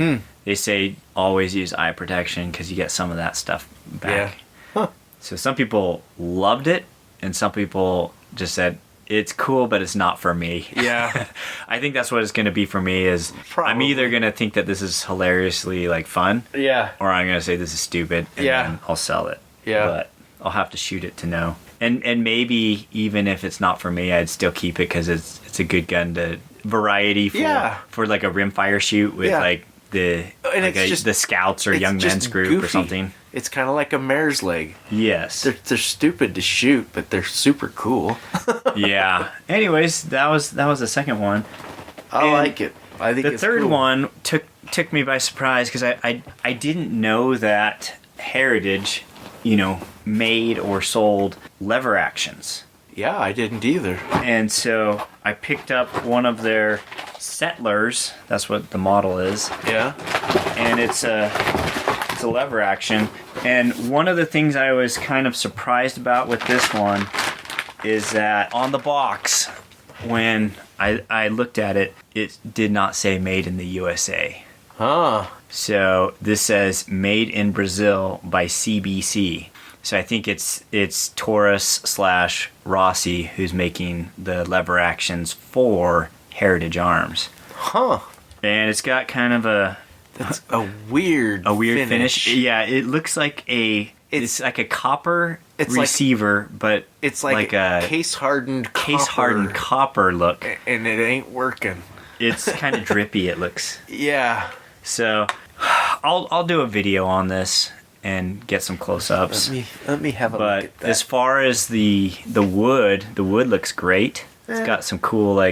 they say always use eye protection because you get some of that stuff back. Yeah. Huh. So some people loved it, and some people just said, it's cool, but it's not for me. Yeah. I think that's what it's going to be for me is Probably. I'm either going to think that this is hilariously fun. Yeah. Or I'm going to say this is stupid, and then I'll sell it. Yeah. But I'll have to shoot it to know. And maybe even if it's not for me, I'd still keep it because it's a good gun to variety for like a rimfire shoot with like the scouts or young men's group goofy. Or something. It's kind of like a mare's leg. Yes. They're stupid to shoot, but they're super cool. Yeah. Anyways, that was the second one. I like it. I think the third one took me by surprise because I didn't know that Heritage, made or sold lever actions. Yeah, I didn't either. And so I picked up one of their Settlers. That's what the model is. Yeah. And it's a a lever action. And one of the things I was kind of surprised about with this one is that on the box, when I looked at it, it did not say made in the USA. Huh. So this says made in Brazil by CBC. So I think it's Taurus / Rossi who's making the lever actions for Heritage Arms. Huh. And it's got kind of That's a weird finish. Yeah, it looks like it's like a copper receiver, but it's like a case hardened copper look, and it ain't working. It's kind of drippy. It looks. Yeah. So, I'll do a video on this and get some close-ups. Let me have a but look at that. As far as the wood looks great. It's got some cool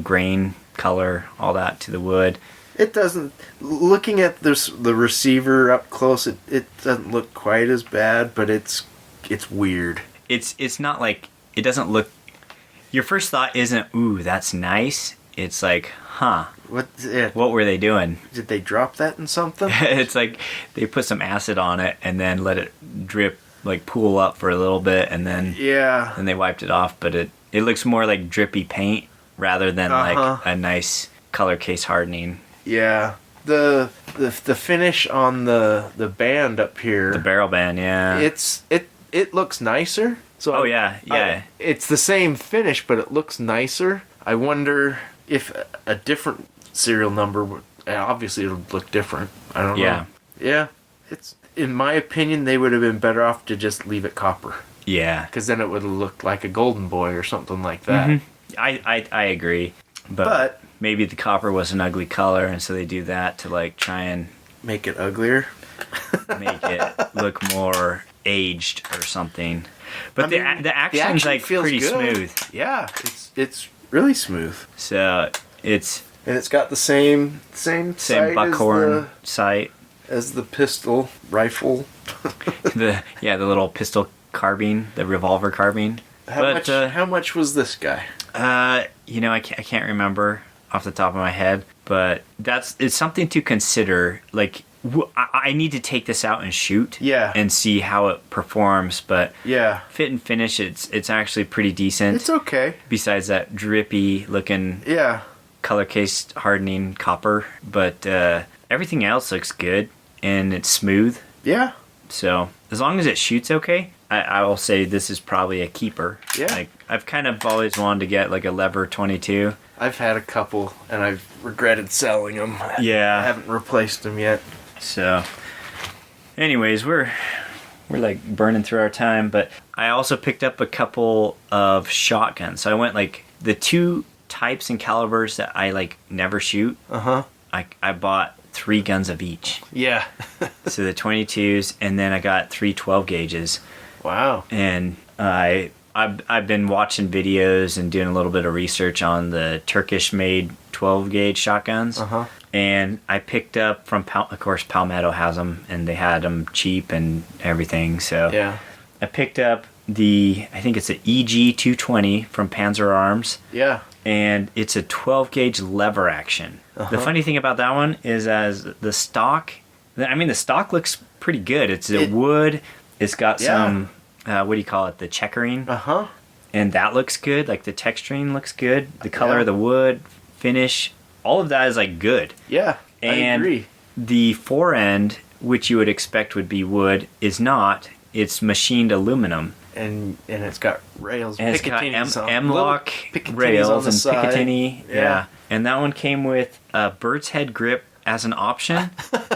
grain color, all that to the wood. It doesn't. Looking at the receiver up close, it doesn't look quite as bad, but it's weird. It's not like it doesn't look. Your first thought isn't, ooh, that's nice. It's like, huh. What were they doing? Did they drop that in something? It's like they put some acid on it and then let it drip, like pool up for a little bit, and then then they wiped it off. But it looks more like drippy paint rather than like a nice color case hardening. Yeah, the finish on the band up here, the barrel band, yeah, it looks nicer. So it's the same finish, but it looks nicer. I wonder if a different serial number would, obviously it'll look different. I don't know. Yeah, it's, in my opinion, they would have been better off to just leave it copper. Yeah, because then it would have looked like a Golden Boy or something like that. Mm-hmm. I agree, but maybe the copper was an ugly color, and so they do that to like try and make it uglier, make it look more aged or something. But the action's like pretty smooth. Yeah, it's really smooth. So it's got the same buckhorn sight as the pistol rifle. the little pistol carbine, the revolver carbine. How much was this guy? I can't remember off the top of my head, but it's something to consider. Like, I need to take this out and shoot, and see how it performs. But fit and finish, it's actually pretty decent. It's okay. Besides that drippy looking, color case hardening copper, but everything else looks good and it's smooth. Yeah. So as long as it shoots okay, I will say this is probably a keeper. Yeah. Like, I've kind of always wanted to get like a lever 22. I've had a couple and I've regretted selling them. Yeah. I haven't replaced them yet. So, anyways, we're like burning through our time, but I also picked up a couple of shotguns. So I went like the two types and calibers that I like never shoot. I bought 3 guns of each. Yeah. So the 22s, and then I got 3 12 gauges. Wow. And I've been watching videos and doing a little bit of research on the Turkish-made 12 gauge shotguns. And I picked up from, of course, Palmetto has them, and they had them cheap and everything. So I picked up I think it's an EG 220 from Panzer Arms. Yeah. And it's a 12 gauge lever action. The funny thing about that one is, as the stock looks pretty good. It's wood. It's got some, what do you call it? The checkering. And that looks good. Like, the texturing looks good. The color of the wood, finish, all of that is like good. Yeah, and I agree. The fore end, which you would expect would be wood, is not. It's machined aluminum. And it's got rails. And it's got M-lock rails and Picatinny. Yeah. And that one came with a bird's head grip as an option,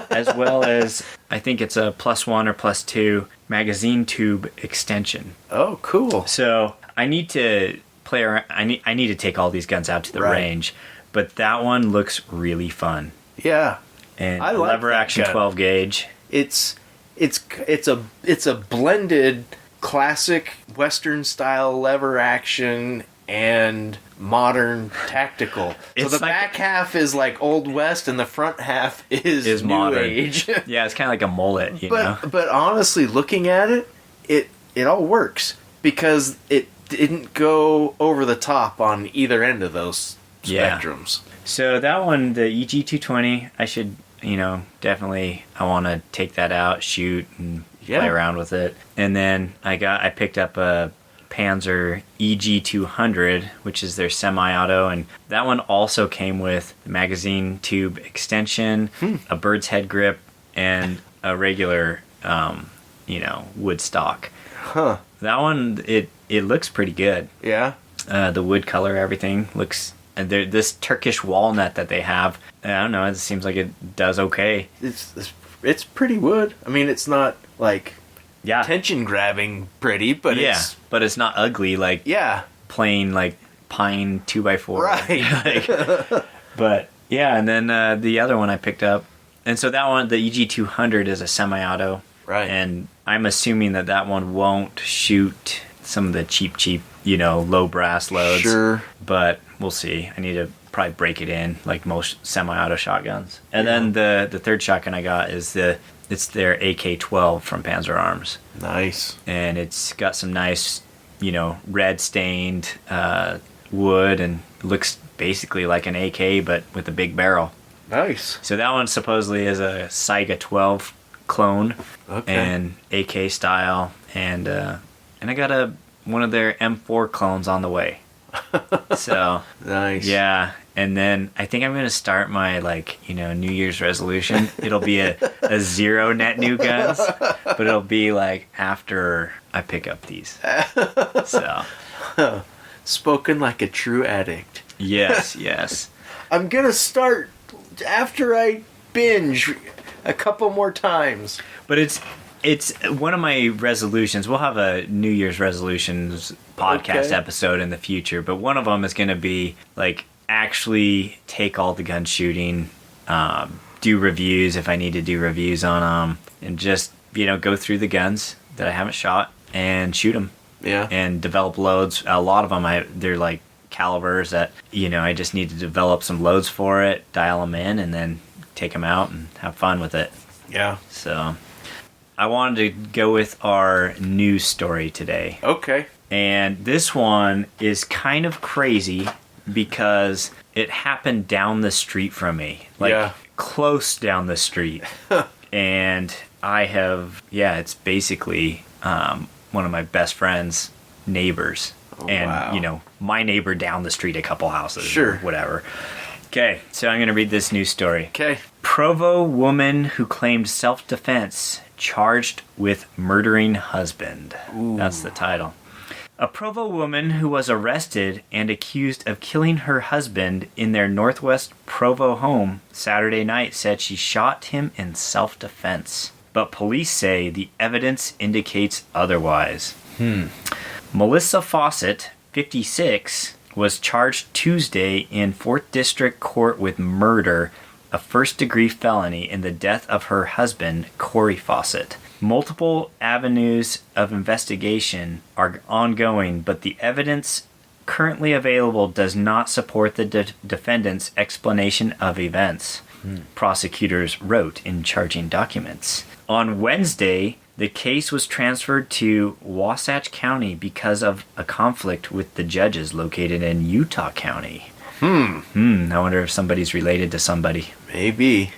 as well as, I think it's a +1 or +2 magazine tube extension. Oh, cool. So I need to play around. I need to take all these guns out to the range. But that one looks really fun. Yeah. And I like lever action gun. 12 gauge. It's a blended classic Western style lever action and modern tactical. So the back half is like Old West and the front half is New modern. Age. Yeah, it's kind of like a mullet, you know. But honestly, looking at it all works because it didn't go over the top on either end of those spectrums. So that one, the EG220, I should definitely I want to take that out, shoot, and Yeah. play around with it. And then I picked up a Panzer EG200, which is their semi-auto, and that one also came with the magazine tube extension, a bird's head grip, and a regular, wood stock. Huh. That one, it looks pretty good. Yeah. The wood color, everything looks. And this Turkish walnut that they have, I don't know. It seems like it does okay. It's pretty wood. I mean, it's not like attention grabbing pretty, but but it's not ugly like plain like pine 2x4. Right. But yeah, and then the other one I picked up, and so that one, the EG200, is a semi-auto. Right. And I'm assuming that one won't shoot some of the cheap, low brass loads. Sure. But we'll see. I need to probably break it in like most semi-auto shotguns. And then the third shotgun I got is it's their AK-12 from Panzer Arms. Nice. And it's got some nice, red stained wood, and looks basically like an AK but with a big barrel. Nice. So that one supposedly is a Saiga 12 clone, and AK style, and I got one of their M4 clones on the way. So nice. Yeah, and then I think I'm gonna start my New Year's resolution. It'll be a 0 net new guns, but it'll be like after I pick up these. So spoken like a true addict. Yes. I'm gonna start after I binge a couple more times. But it's one of my resolutions. We'll have a New Year's resolutions podcast episode in the future, but one of them is going to be like actually take all the gun shooting, do reviews if I need to do reviews on them, and just go through the guns that I haven't shot and shoot them. Yeah. And develop loads. A lot of them they're like calibers that I just need to develop some loads for it, dial them in, and then take them out and have fun with it. Yeah. So I wanted to go with our news story today. Okay. And this one is kind of crazy because it happened down the street from me. Close down the street. And I have, it's basically one of my best friend's neighbors. Oh, and, wow. My neighbor down the street a couple houses. Sure. Or whatever. Okay, so I'm going to read this news story. Okay. Provo woman who claimed self-defense charged with murdering husband. Ooh. That's the title. A Provo woman who was arrested and accused of killing her husband in their Northwest Provo home Saturday night said she shot him in self-defense. But police say the evidence indicates otherwise. Melissa Fawcett, 56, was charged Tuesday in 4th District Court with murder, a first-degree felony, in the death of her husband, Corey Fawcett. Multiple avenues of investigation are ongoing, but the evidence currently available does not support the defendant's explanation of events, prosecutors wrote in charging documents. On Wednesday, the case was transferred to Wasatch County because of a conflict with the judges located in Utah County. I wonder if somebody's related to somebody. Maybe.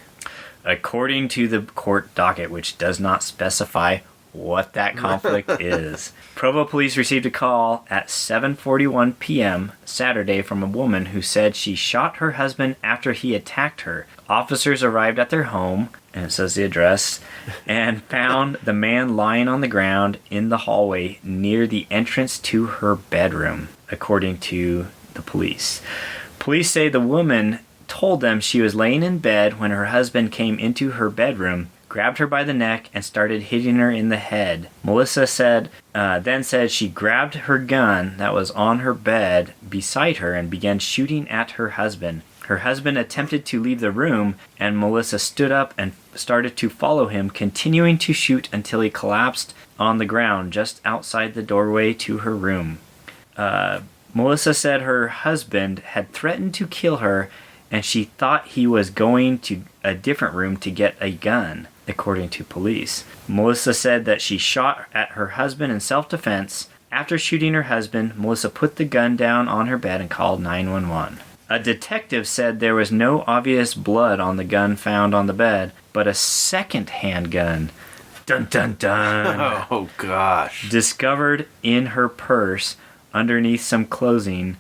According to the court docket, which does not specify what that conflict is. Provo police received a call at 7:41 p.m. Saturday from a woman who said she shot her husband after he attacked her. Officers arrived at their home, and it says the address, and found the man lying on the ground in the hallway near the entrance to her bedroom, according to the police. Police say the woman told them she was laying in bed when her husband came into her bedroom, grabbed her by the neck, and started hitting her in the head. Melissa then said she grabbed her gun that was on her bed beside her and began shooting at her husband. Her husband attempted to leave the room, and Melissa stood up and started to follow him, continuing to shoot until he collapsed on the ground just outside the doorway to her room. Melissa said her husband had threatened to kill her, and she thought he was going to a different room to get a gun, according to police. Melissa said that she shot at her husband in self-defense. After shooting her husband, Melissa put the gun down on her bed and called 911. A detective said there was no obvious blood on the gun found on the bed, but a second handgun, dun dun dun, Oh, gosh. discovered in her purse underneath some clothing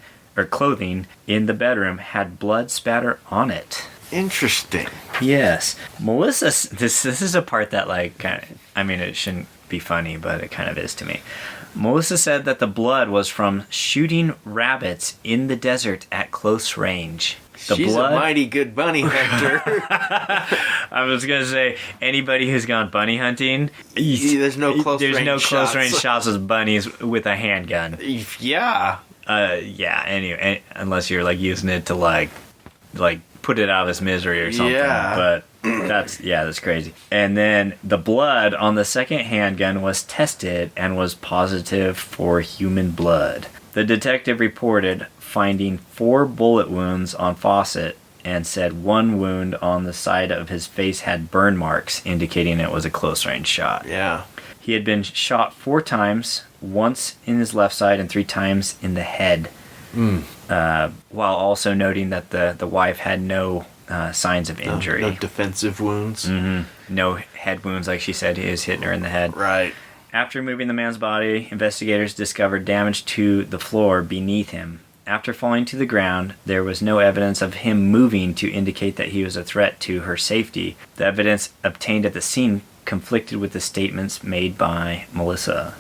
in the bedroom had blood spatter on it. Interesting. Yes. Melissa, this is a part that, like, kind of, I mean, it shouldn't be funny, but it kind of is to me. Melissa said that the blood was from shooting rabbits in the desert at close range. She's a mighty good bunny hunter. I was going to say, anybody who's gone bunny hunting, there's no close range shots with bunnies with a handgun. Yeah. Yeah, anyway, unless you're, like, using it to, like put it out of its misery or something. Yeah. But that's crazy. And then the blood on the second handgun was tested and was positive for human blood. The detective reported finding 4 bullet wounds on Fawcett and said 1 wound on the side of his face had burn marks, indicating it was a close-range shot. Yeah. He had been shot 4 times, once in his left side and 3 times in the head, while also noting that the wife had no signs of injury. No defensive wounds. Mm-hmm. No head wounds, like she said, he was hitting her in the head. Right. After moving the man's body, investigators discovered damage to the floor beneath him. After falling to the ground, there was no evidence of him moving to indicate that he was a threat to her safety. The evidence obtained at the scene conflicted with the statements made by Melissa.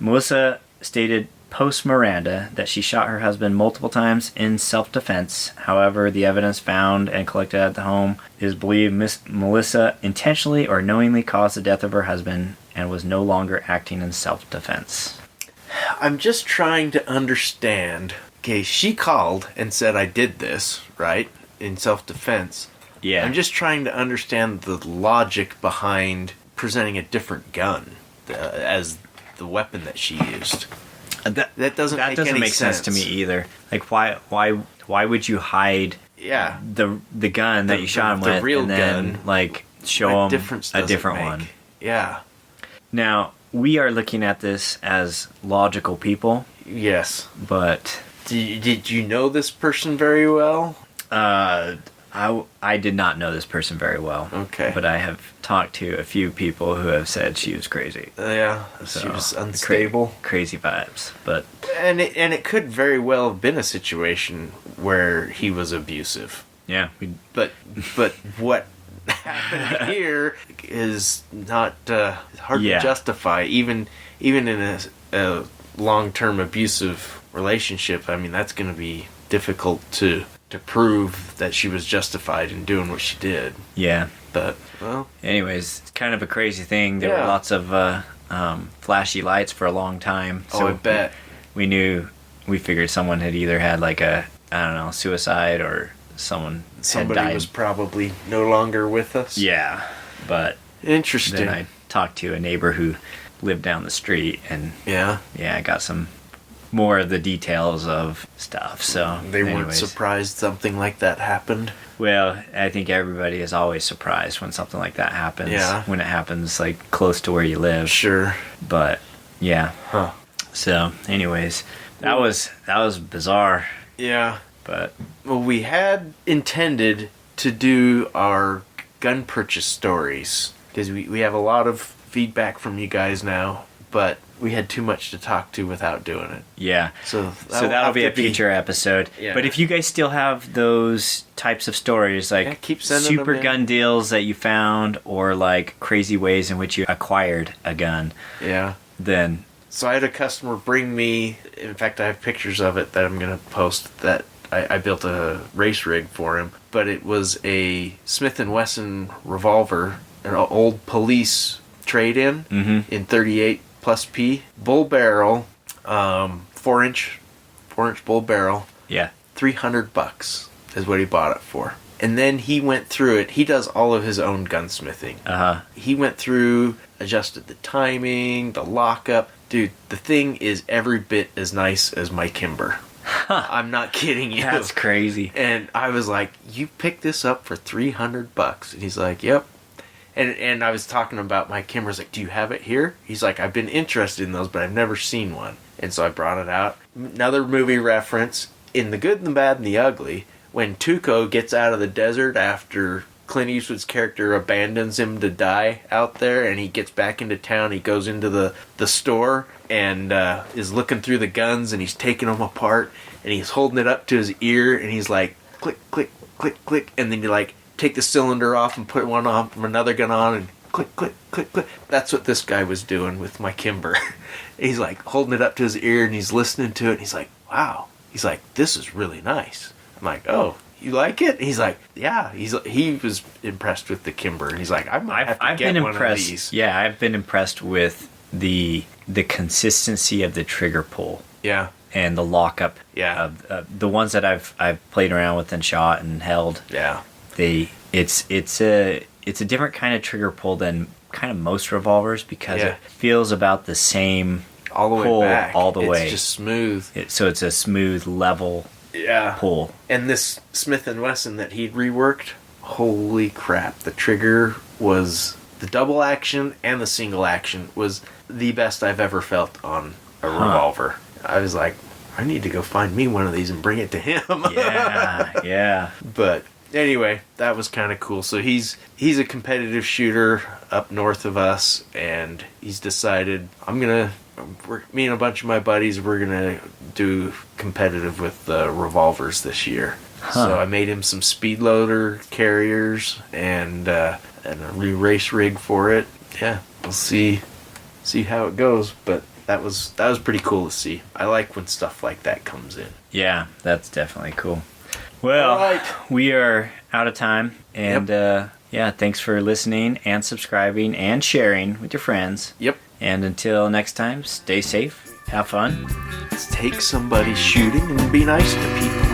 Melissa stated post-Miranda that she shot her husband multiple times in self-defense. However, the evidence found and collected at the home is believed Melissa intentionally or knowingly caused the death of her husband and was no longer acting in self-defense. I'm just trying to understand. Okay, she called and said I did this, right? In self-defense. Yeah. I'm just trying to understand the logic behind presenting a different gun as the weapon that she used. That doesn't make sense to me either. Like, why would you hide the gun that you shot him with, real and then gun, like show him a different one? Yeah. Now, we are looking at this as logical people. Yes. But did you know this person very well? I did not know this person very well. Okay. But I have talked to a few people who have said she was crazy. Yeah, she was unstable. Crazy vibes. But and it could very well have been a situation where he was abusive. Yeah. But what happened here is not hard to justify. Even in a long-term abusive relationship, I mean, that's going to be difficult to prove that she was justified in doing what she did. Yeah. But, well... Anyways, it's kind of a crazy thing. There were lots of flashy lights for a long time. So I bet. We figured someone had either had like a, I don't know, suicide or somebody had died. Was probably no longer with us. Yeah. But... Interesting. Then I talked to a neighbor who lived down the street and... Yeah? Yeah, I got some more of the details of stuff. So they weren't surprised something like that happened. Well, I think everybody is always surprised when something like that happens. Yeah. When it happens like close to where you live. Sure. But yeah. Huh. So, anyways, that was bizarre. Yeah. But we had intended to do our gun purchase stories because we have a lot of feedback from you guys now, but we had too much to talk to without doing it. Yeah. So that'll be a future episode. Yeah. But if you guys still have those types of stories, like keep sending super them in. gun deals that you found or like crazy ways in which you acquired a gun. Yeah. Then. So I had a customer bring me, in fact I have pictures of it that I'm going to post, that I built a race rig for him, but it was a Smith & Wesson revolver, an old police trade-in in 38 plus P, bull barrel, 4-inch bull barrel. Yeah. $300 is what he bought it for. And then he went through it. He does all of his own gunsmithing. He went through, adjusted the timing, the lockup. Dude, the thing is every bit as nice as my Kimber. I'm not kidding you. That's crazy. And I was like, you picked this up for $300? And he's like, yep. And I was talking about my Kimber. I was like, do you have it here? He's like, I've been interested in those, but I've never seen one. And so I brought it out. Another movie reference. in The Good, the Bad, and the Ugly, when Tuco gets out of the desert after Clint Eastwood's character abandons him to die out there, and he gets back into town, he goes into the store and is looking through the guns, and he's taking them apart, and he's holding it up to his ear, and he's like, click, click, click, click, and then you like take the cylinder off and put one on from another gun on, and click, click, click, click. That's what this guy was doing with my Kimber. He's like holding it up to his ear, and he's listening to it, and he's like, wow. He's like, this is really nice. I'm like, oh, you like it? He's like, yeah. He was impressed with the Kimber, and he's like, I might have to get one of these. Yeah, I've been impressed with the consistency of the trigger pull. Yeah. And the lockup. Yeah. Of the ones that I've played around with and shot and held. Yeah. It's a different kind of trigger pull than kind of most revolvers, because it feels about the same all the pull way back. All the way. It's just smooth. So it's a smooth, level pull. And this Smith & Wesson that he'd reworked, holy crap. The trigger was, the double action and the single action was the best I've ever felt on a revolver. I was like, I need to go find me one of these and bring it to him. Yeah. But anyway, that was kind of cool. So he's a competitive shooter up north of us, and he's decided, me and a bunch of my buddies, we're gonna do competitive with revolvers this year. So I made him some speed loader carriers and a race rig for it. Yeah, we'll see how it goes, but that was pretty cool to see. I like when stuff like that comes in. Yeah, that's definitely cool. Well, we are out of time, and thanks for listening and subscribing and sharing with your friends. Yep. And until next time, stay safe, have fun. Let's take somebody shooting and be nice to people.